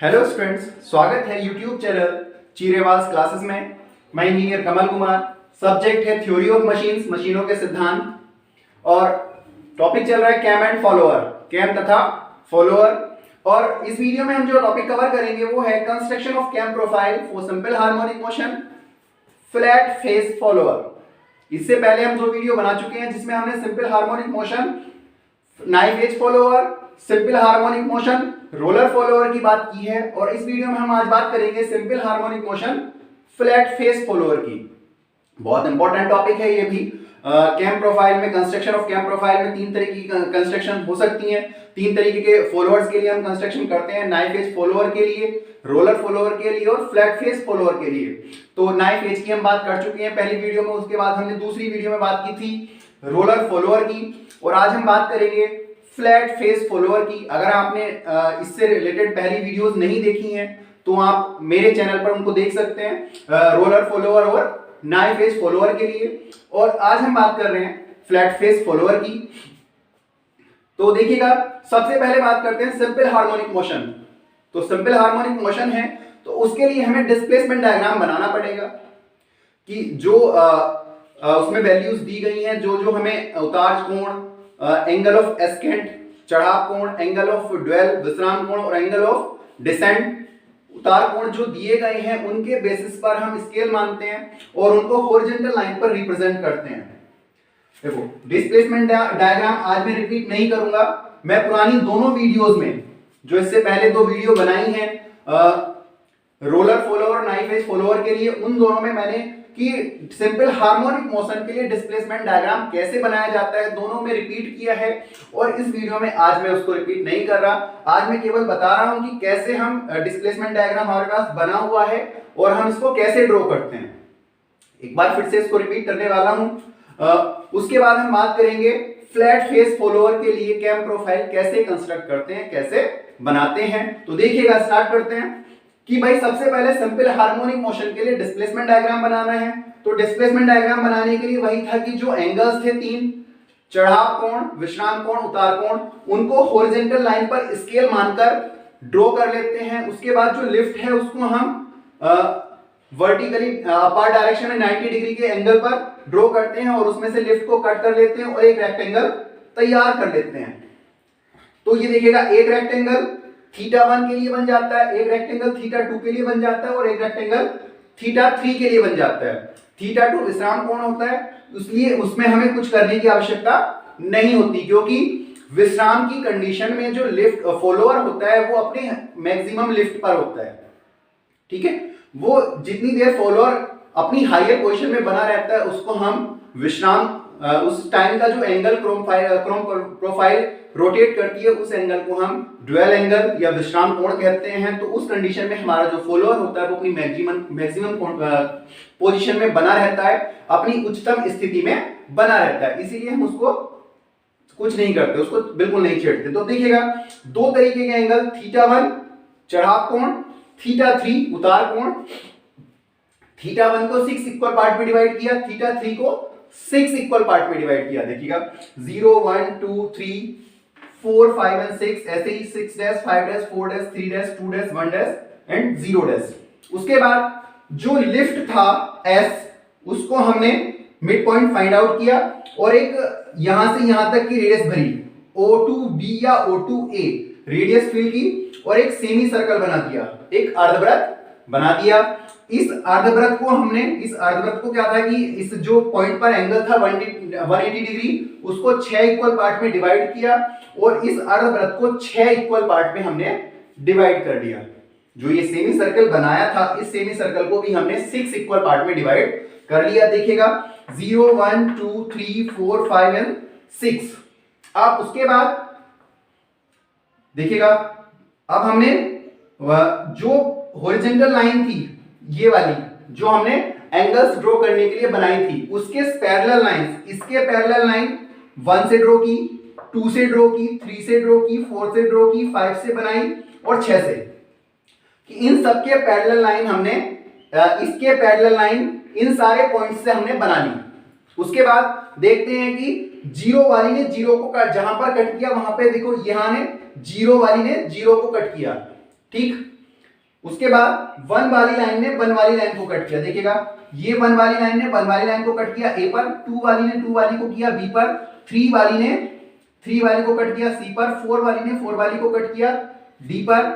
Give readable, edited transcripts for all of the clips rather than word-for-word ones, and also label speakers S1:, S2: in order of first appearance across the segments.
S1: Hello students, स्वागत है YouTube channel चीरेवास classes में। मैं इंजीनियर कमल कुमार। सब्जेक्ट है थ्योरी ऑफ मशीन्स, मशीनों के सिद्धांत, और टॉपिक चल रहा है कैम एंड फॉलोअर, कैम तथा फॉलोअर। और इस वीडियो में हम जो टॉपिक कवर करेंगे वो है construction of cam profile for simple harmonic motion, flat face follower. इससे पहले हम दो वीडियो बना चुके हैं जिसमें हमने simple harmonic motion, knife edge follower, simple harmonic motion, roller follower की बात की है। और इस वीडियो में हम आज बात करेंगे simple harmonic motion, flat face follower की। बहुत इंपॉर्टेंट टॉपिक है ये भी। कैम प्रोफाइल में, कंस्ट्रक्शन ऑफ कैम प्रोफाइल में तीन तरीके की कंस्ट्रक्शन हो सकती हैं। तीन तरीके के फॉलोअर्स के लिए हम कंस्ट्रक्शन करते हैं, नाइफ एज फॉलोअर के लिए, रोलर फॉलोअर के लिए और फ्लैट फेस फॉलोअर के लिए। तो नाइफ एज की हम बात कर चुके हैं पहली वीडियो में, उसके बाद हमने दूसरी वीडियो में बात की थी रोलर फॉलोअर की, और आज हम बात करेंगे फ्लैट फेस फॉलोअर की। अगर आपने इससे रिलेटेड पहली वीडियोस नहीं देखी हैं तो आप मेरे चैनल पर उनको देख सकते हैं, रोलर फॉलोअर और नाइफ फेस फॉलोअर के लिए। और आज हम बात कर रहे हैं फ्लैट फेस फॉलोअर की। तो देखिएगा, सबसे पहले बात करते हैं सिंपल हार्मोनिक मोशन। तो सिंपल हार्मोनिक मोशन है तो उसके लिए हमें डिस्प्लेसमेंट डायग्राम बनाना पड़ेगा कि जो उसमें वैल्यूज दी गई हैं, जो जो हमें उतार कोण, एंगल ऑफ एस्केंट चढ़ाव कोण, एंगल ऑफ ड्वेल विश्राम कोण और एंगल ऑफ डिसेंट उतार कोण जो दिए गए हैं, उनके बेसिस पर हम स्केल मानते हैं और उनको हॉरिजॉन्टल लाइन पर रिप्रेजेंट करते हैं। देखो, डिस्प्लेसमेंट डायग्राम आज मैं रिपीट नहीं करूंगा। मैं पुरानी दोनों वीडियोस में, जो इससे पहले दो वीडियो बनाई हैं रोलर फॉलोअर और नाइफ एज फॉलोअर के लिए, उन दोनों में मैंने कि सिंपल हार्मोनिक मोशन के लिए डिस्प्लेसमेंट डायग्राम कैसे बनाया जाता है, दोनों में रिपीट किया है। और इस वीडियो में आज मैं उसको रिपीट नहीं कर रहा, आज मैं केवल बता रहा हूं कि कैसे हम डिस्प्लेसमेंट डायग्राम हमारे पास बना हुआ है और हम इसको कैसे ड्रॉ करते हैं। एक बार फिर से इसको रिपीट करने वाला हूं। उसके बाद हम बात करेंगे फ्लैट फेस फॉलोअर के लिए कैम प्रोफाइल कैसे कंस्ट्रक्ट करते हैं, कैसे बनाते हैं। तो देखिएगा, स्टार्ट करते हैं कि भाई सबसे पहले सिंपल हार्मोनिक मोशन के लिए डिस्प्लेसमेंट डायग्राम बनाना है। तो डिस्प्लेसमेंट डायग्राम बनाने के लिए वही था कि जो एंगल्स थे तीन, चढ़ाव कोण, विश्राम कोण, उतार कोण, उनको हॉरिजॉन्टल लाइन पर स्केल मानकर ड्रॉ कर लेते हैं। उसके बाद जो लिफ्ट है उसको हम वर्टिकली अपार डायरेक्शन में 90 डिग्री के एंगल पर ड्रॉ करते हैं और उसमें से लिफ्ट को कट कर लेते हैं और एक रेक्टेंगल तैयार कर लेते हैं। तो ये देखिएगा, एक रेक्टेंगल θ1 के लिए बन जाता है, एक रेक्टेंगल θ2 के लिए बन जाता है और एक रेक्टेंगल θ3 के लिए बन जाता है। θ2 विश्राम कोण होता है, इसलिए उसमें हमें कुछ करने की आवश्यकता नहीं होती, क्योंकि विश्राम की कंडीशन में जो लिफ्ट फॉलोअर होता है वो अपने मैक्सिमम लिफ्ट पर होता है। ठीक है, वो जितनी देर फॉलोअर अपनी हायर पोजीशन में बना रहता है उसको हम विश्राम, उस टाइम का जो एंगल क्रोम प्रोफाइल रोटेट करती है उस एंगल को हम ड्वेल एंगल या विश्राम कोण कहते हैं। तो उस कंडीशन में हमारा जो फॉलोअर होता है वो अपनी मैक्सिमम पोजीशन में बना रहता है, अपनी उच्चतम स्थिति में बना रहता है। इसीलिए हम उसको कुछ नहीं करते, उसको बिल्कुल नहीं छेड़ते। तो देखिएगा, दो तरीके के एंगल, θ1 चढ़ाव कोण, θ3 उतार कोण। θ1 को 6 इक्वल पार्ट में डिवाइड किया, θ3 को 6 इक्वल पार्ट में डिवाइड किया। देखिएगा, 0 1 2 3 4 5 एंड 6, ऐसे ही 6 dash 5 dash 4 dash 3 dash 2 dash 1 dash and 0 dash. उसके बाद जो लिफ्ट था S, उसको हमने मिड पॉइंट फाइंड आउट किया और एक यहां से यहां तक की रेडियस भरी, O2B या O2A रेडियस फिल की और एक सेमी सर्कल बना दिया, एक अर्धवृत्त बना दिया। इस अर्धवृत्त को हमने, इस अर्धवृत्त को क्या था कि इस जो पॉइंट पर एंगल था 180 डिग्री, उसको 6 इक्वल पार्ट में डिवाइड किया और इस अर्धवृत्त को 6 इक्वल पार्ट में हमने डिवाइड कर दिया। जो ये सेमी सर्कल बनाया था, इस सेमी सर्कल को भी हमने 6 इक्वल पार्ट में डिवाइड कर लिया। देखिएगा, 0 1 2 3 4 5 एंड 6। अब उसके बाद देखिएगा, अब हमने जो हॉरिजॉन्टल लाइन थी, ये वाली जो हमने एंगल्स ड्रॉ करने के लिए बनाई थी, उसके पैरेलल लाइंस, इसके पैरेलल लाइन 1 से ड्रॉ की, 2 से ड्रॉ की, 3 से ड्रॉ की, 4 से ड्रॉ की, 5 से बनाई और 6 से, कि इन सबके पैरेलल लाइन हमने, इसके पैरेलल लाइन इन सारे पॉइंट्स से हमने बना ली। उसके बाद देखते हैं कि जीरो वाली ने जीरो को कट, जहां पर कट किया वहां पे देखो, यहां ने जीरो वाली ने जीरो को कट किया। ठीक, उसके बाद 1 वाली लाइन ने 1 वाली लाइन को कट किया, देखिएगा ये 1 वाली लाइन ने 1 वाली लाइन को कट किया ए पर, 2 वाली ने 2 वाली को किया बी पर, 3 वाली ने 3 वाली को कट किया सी पर, 4 वाली ने 4 वाली को कट किया डी पर,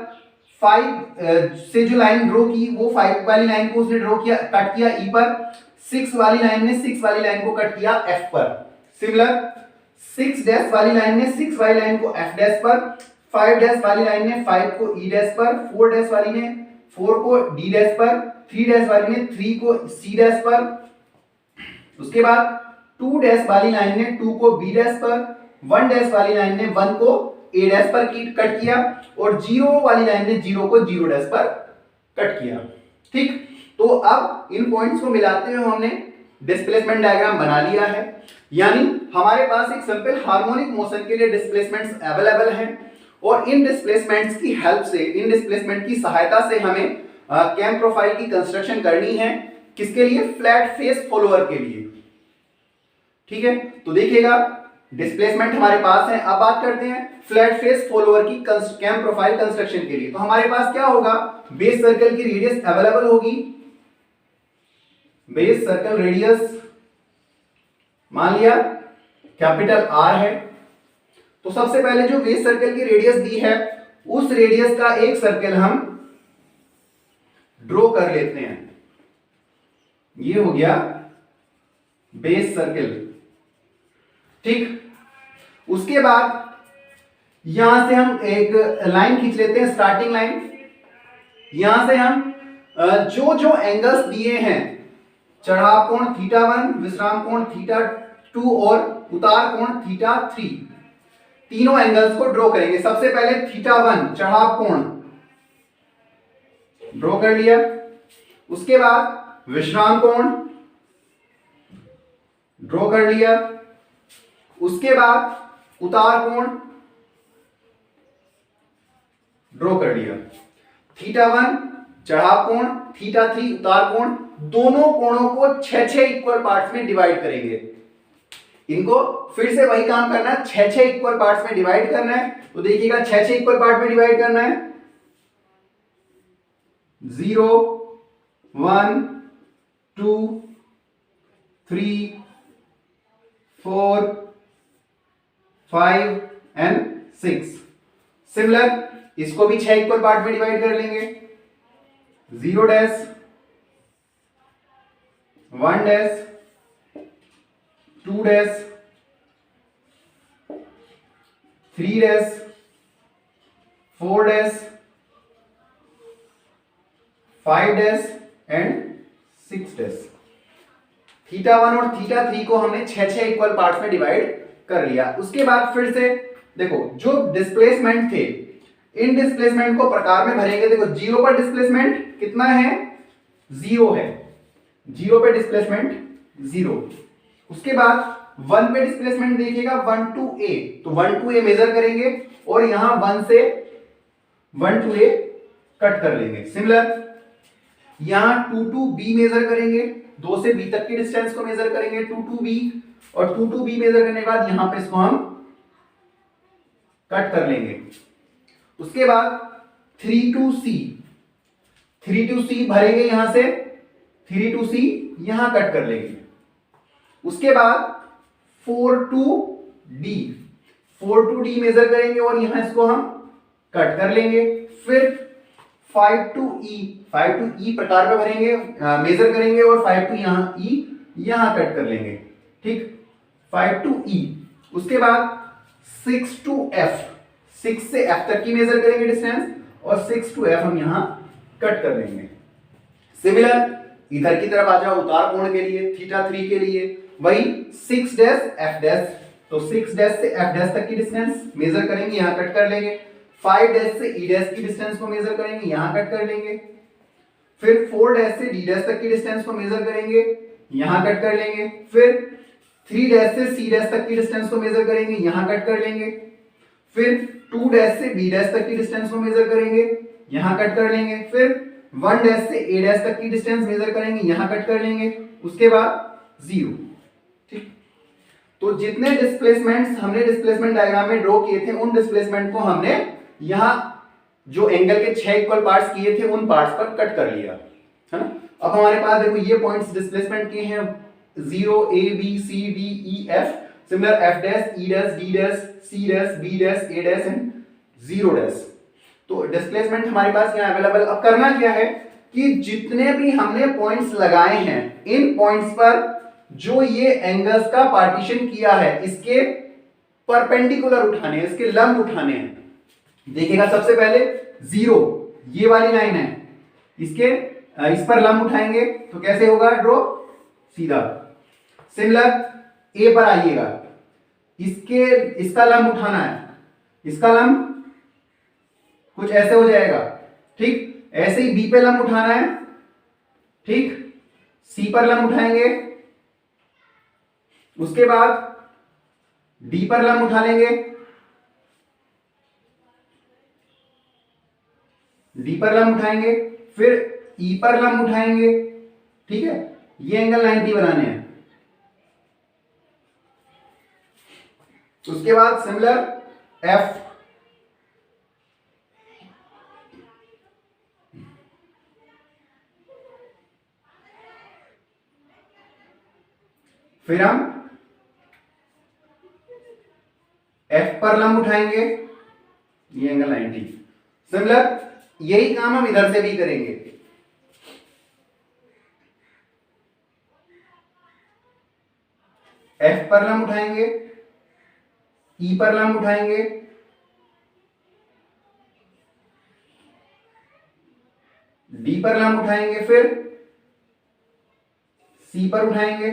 S1: 5 से जो लाइन ड्रॉ की वो 5 वाली लाइन को उसने ड्रॉ किया कट किया ई पर, 6 वाली लाइन ने 6 वाली लाइन को कट किया एफ पर। सिमिलर 6 डैश वाली लाइन ने 6 वाली लाइन को एफ डैश पर, 5 डैश वाली लाइन ने 5 को ई डैश पर, 4 डैश वाली ने 4 को डी डैश पर, 3 डैश वाली ने 3 को सी डैश पर। उसके बाद 2 डैश वाली लाइन ने 2 को बी डैश पर, 1 डैश वाली लाइन ने 1 को ए डैश पर कट किया और 0 वाली लाइन ने 0 को 0 डैश पर कट किया। ठीक, तो अब इन पॉइंट्स को मिलाते हुए हमने डिस्प्लेसमेंट डायग्राम बना लिया है, यानी हमारे पास एक सिंपल हार्मोनिक मोशन के लिए डिस्प्लेसमेंट्स अवेलेबल हैं और इन डिस्प्लेसमेंट्स की हेल्प से, इन डिस्प्लेसमेंट की सहायता से हमें कैम प्रोफाइल की कंस्ट्रक्शन करनी है। किसके लिए? फ्लैट फेस फॉलोअर के लिए। ठीक है, तो देखिएगा डिस्प्लेसमेंट हमारे पास है। अब बात करते हैं फ्लैट फेस फॉलोअर की कैम प्रोफाइल कंस्ट्रक्शन के लिए। तो हमारे पास क्या होगा? बेस सर्कल की रेडियस अवेलेबल होगी, बेस सर्कल रेडियस मान लिया कैपिटल आर है। तो सबसे पहले जो बेस सर्कल की रेडियस दी है उस रेडियस का एक सर्कल हम ड्रॉ कर लेते हैं। ये हो गया बेस सर्कल। ठीक, उसके बाद यहां से हम एक लाइन खींच लेते हैं, स्टार्टिंग लाइन। यहां से हम जो जो एंगल्स दिए हैं, चढ़ाव कोण θ1, विश्राम कोण θ2 और उतार कोण θ3, तीनों एंगल्स को ड्रॉ करेंगे। सबसे पहले θ1 चढ़ाव कोण ड्रॉ कर लिया, उसके बाद विश्राम कोण ड्रॉ कर लिया, उसके बाद उतार कोण ड्रॉ कर लिया। θ1 चढ़ाव कोण, θ3 उतार कोण, दोनों कोणों को 6-6 इक्वल पार्ट्स में डिवाइड करेंगे। इनको फिर से वही काम करना है, 6-6 इक्वल पार्ट्स में डिवाइड करना है। तो देखिएगा 6-6 इक्वल पार्ट में डिवाइड करना है, 0 1 2 3 4 5 एंड 6। सिमिलर इसको भी 6 इक्वल पार्ट में डिवाइड कर लेंगे, 0 dash 1 dash 2 dash 3 dash 4 dash 5 dash and 6 dash. θ1 और θ3 को हमने 6-6 इक्वल पार्ट्स में डिवाइड कर लिया। उसके बाद फिर से देखो जो डिस्प्लेसमेंट थे, इन डिस्प्लेसमेंट को प्रकार में भरेंगे। देखो 0 पर डिस्प्लेसमेंट कितना है? 0 है, 0 पे डिस्प्लेसमेंट 0। उसके बाद 1 पे डिस्प्लेसमेंट देखिएगा 1 to a, तो 1 to a मेजर करेंगे और यहां 1 से 1 to a कट कर लेंगे। सिमिलर यहां 2 to b मेजर करेंगे, 2 से b तक की डिस्टेंस को मेजर करेंगे 2 to b, और 2 to b मेजर करने के बाद यहां पे इसको हम कट कर लेंगे। उसके बाद 3 to c, 3 to c भरेंगे, यहां से 3 to c यहां कट कर लेंगे। उसके बाद 4 to d, 4 to d major करेंगे और यहां इसको हम कट कर लेंगे। फिर 5 to e, 5 to e प्रकार में भरेंगे, मेजर करेंगे और 5 to यहां e यहां कट कर लेंगे। ठीक, 5 to e। उसके बाद 6 to f, 6 से f तक की मेजर करेंगे डिस्टेंस और 6 to f हम यहां कट कर लेंगे। सिमिलर इधर की तरफ आ जाओ उतार कोण के लिए, θ3 के लिए वही 6 डैश f डैश, तो 6 डैश से f डैश तक की डिस्टेंस मेजर करेंगे, यहां कट कर लेंगे। 5 डैश से e डैश की डिस्टेंस को मेजर करेंगे, यहां कट कर लेंगे। फिर 4 डैश से d डैश तक की डिस्टेंस को मेजर करेंगे, यहां कट कर लेंगे। फिर 3 डैश से c डैश तक की डिस्टेंस को मेजर करेंगे, यहां कट कर लेंगे। फिर 2 डैश से b डैश तक की डिस्टेंस को मेजर करेंगे, यहां कट कर लेंगे। फिर 1 डैश से a डैश तक की डिस्टेंस मेजर करेंगे, यहां कट कर लेंगे। उसके बाद 0। ठीक, तो जितने डिस्प्लेसमेंट्स हमने डिस्प्लेसमेंट डायग्राम में ड्रॉ किए थे उन डिस्प्लेसमेंट को हमने यहां जो एंगल के 6 इक्वल पार्ट्स किए थे उन पार्ट्स पर कट कर लिया, है ना। अब हमारे पास देखो ये पॉइंट्स डिस्प्लेसमेंट के हैं 0 A B C D E F, similar F dash E dash D dash C dash B dash A dash and 0 dash. तो डिस्प्लेसमेंट हमारे पास यहाँ अवेलेबल। अब करना क्या है कि जितने भी हमने पॉइंट्स लगाए हैं इन पॉइंट्स पर जो ये एंगल्स का पार्टीशन किया है इसके परपेंडिकुलर उठाने हैं, इसके लंब उठाने हैं। देखिएगा सबसे पहले 0 ये वाली लाइन है, इसके इस पर लंब उठाएंगे तो कैसे होगा ड्रॉ, सीधा। सिमिलर ए पर आइएगा, इसका लंब उठाना है, इसका लंब कुछ ऐसे हो जाएगा, ठीक। ऐसे ही बी पे लंब उठाना है, ठीक। सी पर लंब उठाएंगे, उसके बाद डी पर लंब उठा लेंगे, डी पर लंब उठाएंगे, फिर ई पर लंब उठाएंगे, ठीक है। ये एंगल 90 बनाने हैं। उसके बाद सिमिलर एफ, फिर हम एफ पर लंब उठाएंगे, ये एंगल 90। सिमिलर यही काम हम इधर से भी करेंगे। एफ पर लंब उठाएंगे, ई पर लंब उठाएंगे, डी पर लंब उठाएंगे, फिर सी पर उठाएंगे,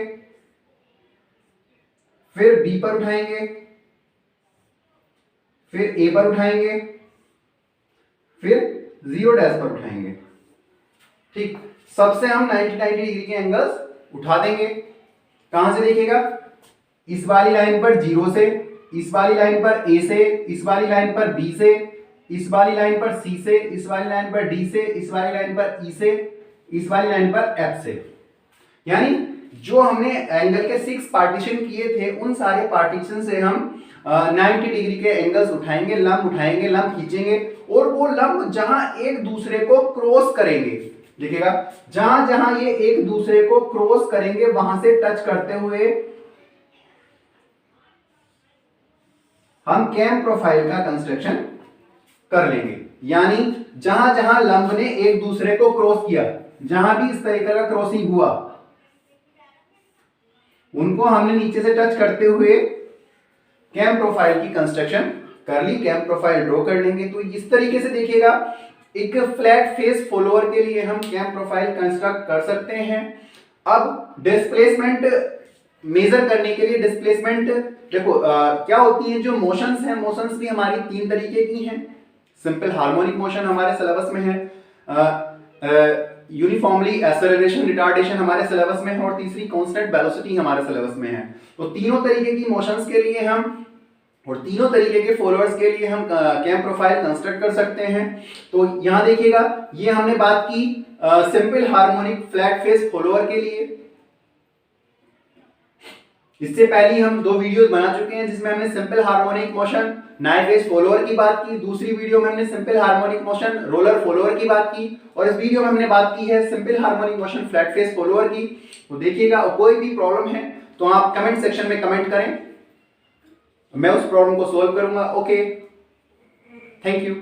S1: फिर बी पर उठाएंगे, फिर ए पर उठाएंगे, फिर 0 डैश पर उठाएंगे, ठीक। सबसे हम 90 डिग्री के एंगल्स उठा देंगे। कहां से देखिएगा, इस वाली लाइन पर 0 से, इस वाली लाइन पर ए से, इस वाली लाइन पर बी से, इस वाली लाइन पर सी से, इस वाली लाइन पर डी से, इस वाली लाइन पर ई से, इस वाली लाइन पर एफ से। यानी जो हमने एंगल के 6 पार्टीशन किए थे उन सारे पार्टीशन से हम 90 डिग्री के एंगल्स उठाएंगे, लंब उठाएंगे, लंब खींचेंगे और वो लंब जहां एक दूसरे को क्रॉस करेंगे, देखिएगा जहां जहां ये एक दूसरे को क्रॉस करेंगे वहां से टच करते हुए हम कैम प्रोफाइल का कंस्ट्रक्शन कर लेंगे। यानी जहां जहां लंब ने एक दूसरे को क्रॉस किया, जहां भी इस तरीके का क्रॉसिंग हुआ, उनको हमने नीचे से टच करते हुए कैम प्रोफाइल की कंस्ट्रक्शन कर ली, कैम प्रोफाइल ड्रॉ कर लेंगे। तो इस तरीके से देखिएगा एक फ्लैट फेस फॉलोअर के लिए हम कैम प्रोफाइल कंस्ट्रक्ट कर सकते हैं। अब डिस्प्लेसमेंट मेजर करने के लिए डिस्प्लेसमेंट देखो क्या होती है, जो मोशंस हैं, मोशंस भी हमारी 3 तरीके की हैं। सिंपल हार्मोनिक मोशन हमारे सिलेबस में है, यूनिफॉर्मली एक्सेलरेशन रिटार्डेशन हमारे सिलेबस में है और तीसरी कांस्टेंट वेलोसिटी हमारे सिलेबस में है। तो तीनों तरीके की मोशंस के लिए हम और तीनों तरीके के फॉलोअर्स के लिए हम कैम प्रोफाइल कंस्ट्रक्ट कर सकते हैं। तो यहां देखिएगा ये हमने बात की simple harmonic flat face follower के लिए। इससे पहले हम 2 वीडियोस बना चुके हैं जिसमें हमने simple harmonic motion knife face follower की बात की, दूसरी वीडियो में हमने simple harmonic motion roller follower की बात की और इस वीडियो में हमने बात की है simple harmonic motion flat face follower की। तो देखिएगा, और कोई भी प्रॉब्लम है तो आप कमेंट सेक्शन में कमेंट करें, मैं उस प्रॉब्लम को सॉल्व करूंगा। Okay, thank you.